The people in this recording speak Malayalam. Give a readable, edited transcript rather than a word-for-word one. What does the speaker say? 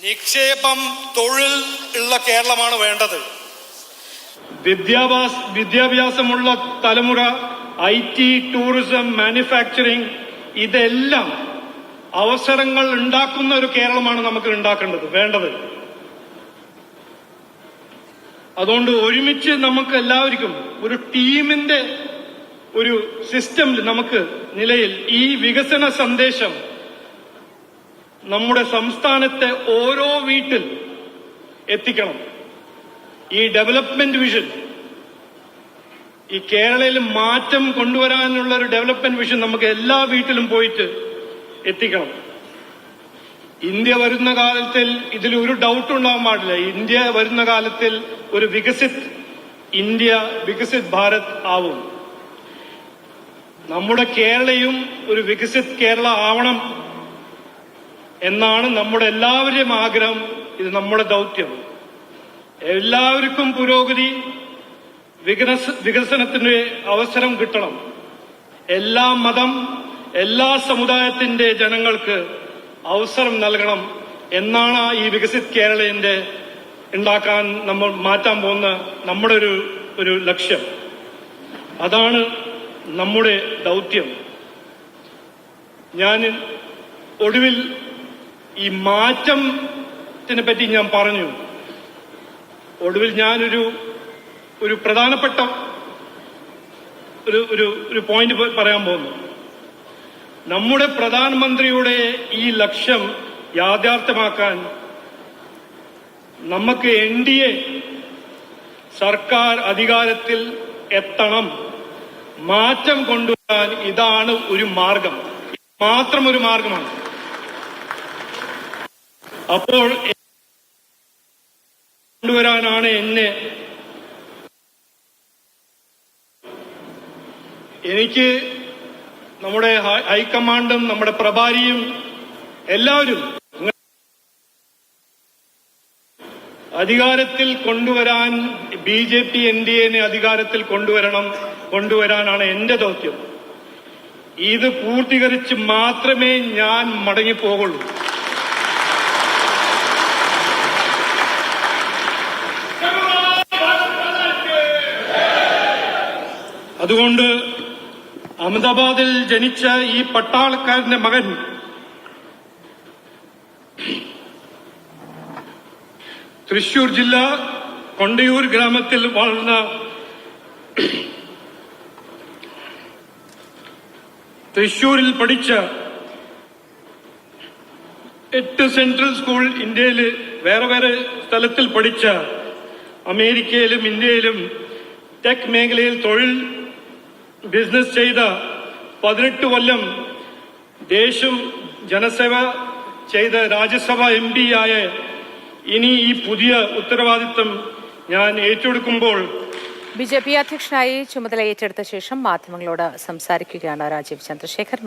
നിക്ഷേപം, തൊഴിൽ ഉള്ള കേരളമാണ് വേണ്ടത്. വിദ്യാഭ്യാസമുള്ള തലമുറ, IT, ടൂറിസം, മാനുഫാക്ചറിംഗ്, ഇതെല്ലാം അവസരങ്ങൾ ഉണ്ടാക്കുന്ന ഒരു കേരളമാണ് നമുക്ക് ഉണ്ടാക്കേണ്ടത്, വേണ്ടത്. അതുകൊണ്ട് ഒരുമിച്ച് നമുക്ക് എല്ലാവർക്കും ഒരു ടീമിന്റെ ഒരു സിസ്റ്റമിൽ നമുക്ക് നിലയിൽ ഈ വികസന സന്ദേശം നമ്മുടെ സംസ്ഥാനത്തെ ഓരോ വീട്ടിൽ എത്തിക്കണം. ഈ ഡെവലപ്മെന്റ് വിഷൻ, ഈ കേരളയിൽ മാറ്റം കൊണ്ടുവരാനുള്ള ഒരു ഡെവലപ്മെന്റ് വിഷൻ നമുക്ക് എല്ലാ വീട്ടിലും പോയിട്ട് എത്തിക്കണം. ഇന്ത്യ വരുന്ന കാലത്തിൽ ഇതിൽ ഒരു ഡൗട്ട് ഉണ്ടാവാൻ പാടില്ല. ഇന്ത്യ വരുന്ന കാലത്തിൽ ഒരു വികസിത് ഇന്ത്യ, വികസിത് ഭാരത് ആവും. നമ്മുടെ കേരളയും ഒരു വികസിത് കേരള ആവണം എന്നാണ് നമ്മുടെ എല്ലാവരുടെയും ആഗ്രഹം. ഇത് നമ്മുടെ ദൗത്യം. എല്ലാവർക്കും പുരോഗതി, വികസനത്തിന്റെ അവസരം കിട്ടണം. എല്ലാ മതം, എല്ലാ സമുദായത്തിന്റെ ജനങ്ങൾക്ക് അവസരം നൽകണം എന്നാണ് ഈ വികസിത് കേരളത്തിന്റെ ഉണ്ടാക്കാൻ നമ്മൾ മാറ്റാൻ പോകുന്ന നമ്മുടെ ഒരു ലക്ഷ്യം. അതാണ് നമ്മുടെ ദൗത്യം. ഞാൻ ഒടുവിൽ ഈ മാറ്റത്തിനെ പറ്റി ഞാൻ പറഞ്ഞു. ഒടുവിൽ ഞാനൊരു പ്രധാനപ്പെട്ട ഒരു പോയിന്റ് പറയാൻ പോകുന്നു. നമ്മുടെ പ്രധാനമന്ത്രിയുടെ ഈ ലക്ഷ്യം യാഥാർത്ഥ്യമാക്കാൻ നമുക്ക് NDA സർക്കാർ അധികാരത്തിൽ എത്തണം. മാറ്റം കൊണ്ടുവരാൻ ഇതാണ് ഒരു മാർഗം, മാത്രം ഒരു മാർഗമാണ്. അപ്പോൾ കൊണ്ടുവരാനാണ് എനിക്ക് നമ്മുടെ ഹൈക്കമാൻഡും നമ്മുടെ പ്രഭാരിയും എല്ലാവരും അധികാരത്തിൽ കൊണ്ടുവരാൻ, BJP NDA അധികാരത്തിൽ കൊണ്ടുവരാനാണ് എന്റെ ദൗത്യം. ഇത് പൂർത്തീകരിച്ച് മാത്രമേ ഞാൻ മടങ്ങിപ്പോകുള്ളൂ. അതുകൊണ്ട് അഹമ്മദാബാദിൽ ജനിച്ച ഈ പട്ടാളക്കാരന്റെ മകൻ തൃശൂർ ജില്ല കൊണ്ടയൂർ ഗ്രാമത്തിൽ വളർന്ന തൃശൂരിൽ പഠിച്ച 8 സെൻട്രൽ സ്കൂൾ, ഇന്ത്യയിൽ വേറെ വേറെ സ്ഥലത്തിൽ പഠിച്ച, അമേരിക്കയിലും ഇന്ത്യയിലും ടെക് മേഖലയിൽ തൊഴിൽ ബിസിനസ് ചെയ്ത, 18 കൊല്ലം ദേശം ജനസേവ ചെയ്ത രാജ്യസഭ MP ആയ ഇനി ഈ പുതിയ ഉത്തരവാദിത്തം ഞാൻ ഏറ്റെടുക്കുമ്പോൾ BJP അധ്യക്ഷനായി ചുമതല ഏറ്റെടുത്ത ശേഷം മാധ്യമങ്ങളോട് സംസാരിക്കുകയാണ് രാജീവ് ചന്ദ്രശേഖർ.